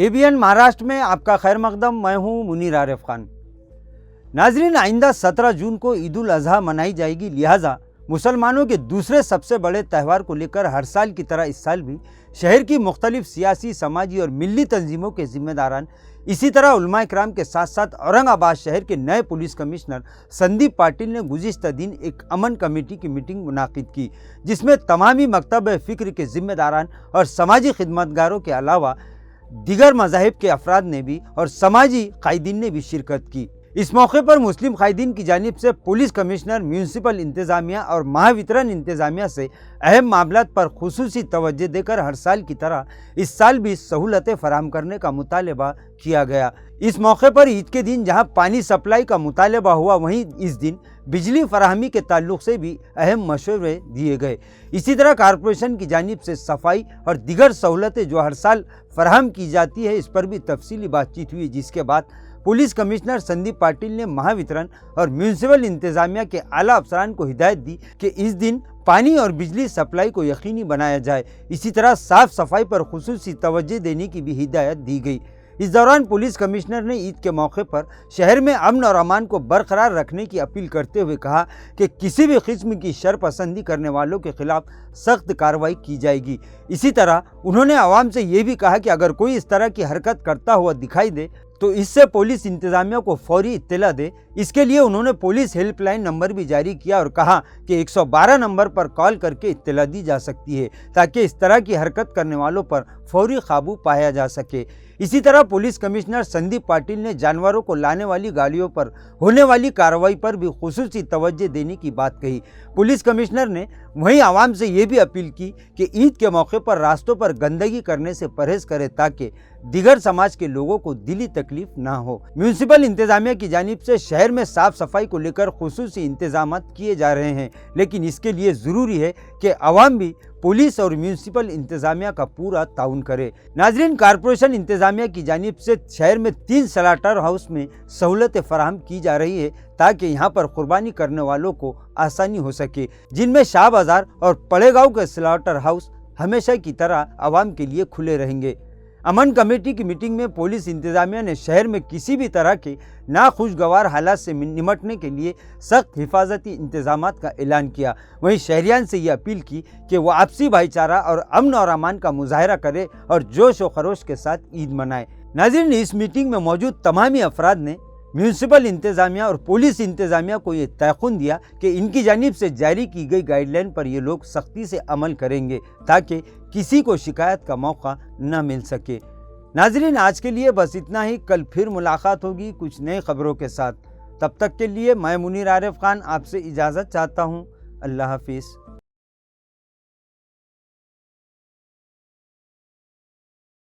ABN Maharashtra में आपका खैर मकदम। मैं हूं मुनीर आरिफ खान। नाजरीन, आइंदा 17 जून को ईद उल अजहा मनाई जाएगी, लिहाजा मुसलमानों के दूसरे सबसे बड़े त्यौहार को लेकर हर साल की तरह इस साल भी शहर की मुख्तलिफ सियासी, समाजी और मिली तंजीमों के जिम्मेदारान, इसी तरह उलमा इकराम के साथ साथ औरंगाबाद शहर के नए पुलिस कमिश्नर संदीप पाटिल ने गुज़िश्ता दिन एक अमन कमेटी की मीटिंग मुनाकिद की, जिसमें तमामी मकतब फ़िक्र के जिम्मेदारान और समाजी खिदमतगारों के अलावा दिगर मज़ाहिब के अफराद ने भी और समाजी कायदीन ने भी शिरकत की। इस मौके पर मुस्लिम कायदीन की जानिब से पुलिस कमिश्नर, म्यूनसिपल इंतज़ामिया और महावितरण इंतज़ामिया से अहम मामलात पर खुसूसी तवज्जो देकर हर साल की तरह इस साल भी सहूलतें फराहम करने का मुतालबा किया गया। इस मौके पर ईद के दिन जहां पानी सप्लाई का मुतालबा हुआ, वहीं इस दिन बिजली फराहमी के ताल्लुक से भी अहम मशवरे दिए गए। इसी तरह कारपोरेशन की जानिब से सफाई और दीगर सहूलतें जो हर साल फराहम की जाती है, इस पर भी तफसीली बातचीत हुई, जिसके बाद पुलिस कमिश्नर संदीप पाटिल ने महावितरण और म्यूनसिपल इंतज़ामिया के आला अफसरान को हिदायत दी कि इस दिन पानी और बिजली सप्लाई को यकीनी बनाया जाए। इसी तरह साफ सफाई पर खुसूसी तवज्जो देने की भी हिदायत दी गई। इस दौरान पुलिस कमिश्नर ने ईद के मौके पर शहर में अमन और अमान को बरकरार रखने की अपील करते हुए कहा कि किसी भी किस्म की शरपसंदी करने वालों के खिलाफ सख्त कार्रवाई की जाएगी। इसी तरह उन्होंने आवाम से ये भी कहा कि अगर कोई इस तरह की हरकत करता हुआ दिखाई दे तो इससे पुलिस इंतज़ामिया को फौरी इत्तला दे। इसके लिए उन्होंने पुलिस हेल्पलाइन नंबर भी जारी किया और कहा कि 112 नंबर पर कॉल करके इत्तला दी जा सकती है, ताकि इस तरह की हरकत करने वालों पर फौरी काबू पाया जा सके। इसी तरह पुलिस कमिश्नर संदीप पाटिल ने जानवरों को लाने वाली गाड़ियों पर होने वाली कार्रवाई पर भी खुसूसी तवज्जो देने की बात कही। पुलिस कमिश्नर ने वहीं आवाम से ये भी अपील की कि ईद के मौके पर रास्तों पर गंदगी करने से परहेज करें, ताकि दिगर समाज के लोगों को दिली तकलीफ ना हो। म्यूनसिपल इंतज़ामिया की जानिब से शहर में साफ सफाई को लेकर खुसूसी इंतजामात किए जा रहे हैं, लेकिन इसके लिए ज़रूरी है कि आवाम भी पुलिस और म्यूनसिपल इंतज़ामिया का पूरा ताउन करे। नाजरीन, कारपोरेशन इंतज़ामिया की जानिब से शहर में 3 स्लॉटर हाउस में सहूलतें फराहम की जा रही है, ताकि यहाँ पर कुर्बानी करने वालों को आसानी हो सके, जिनमें शाह बाजार और पड़ेगांव के स्लॉटर हाउस हमेशा की तरह आवाम के लिए खुले रहेंगे। अमन कमेटी की मीटिंग में पुलिस इंतज़ामिया ने शहर में किसी भी तरह के नाखुशगवार हालात से निमटने के लिए सख्त हिफाजती इंतजामात का ऐलान किया। वहीं शहरियान से ये अपील की कि वो आपसी भाईचारा और अमन और अमान का मुजाहरा करे और जोश व खरोश के साथ ईद मनाए। नाज़रीन, इस मीटिंग में मौजूद तमामी अफराद ने म्यूनसिपल इंतज़ामिया और पुलिस इंतज़ामिया को ये तयक़ुन दिया कि इनकी जानिब से जारी की गई गाइडलाइन पर ये लोग सख्ती से अमल करेंगे, ताकि किसी को शिकायत का मौका न मिल सके। नाज़रीन, आज के लिए बस इतना ही। कल फिर मुलाकात होगी कुछ नई खबरों के साथ। तब तक के लिए मैं मुनीर आरिफ खान आपसे इजाज़त चाहता हूँ। अल्लाह हाफिज़।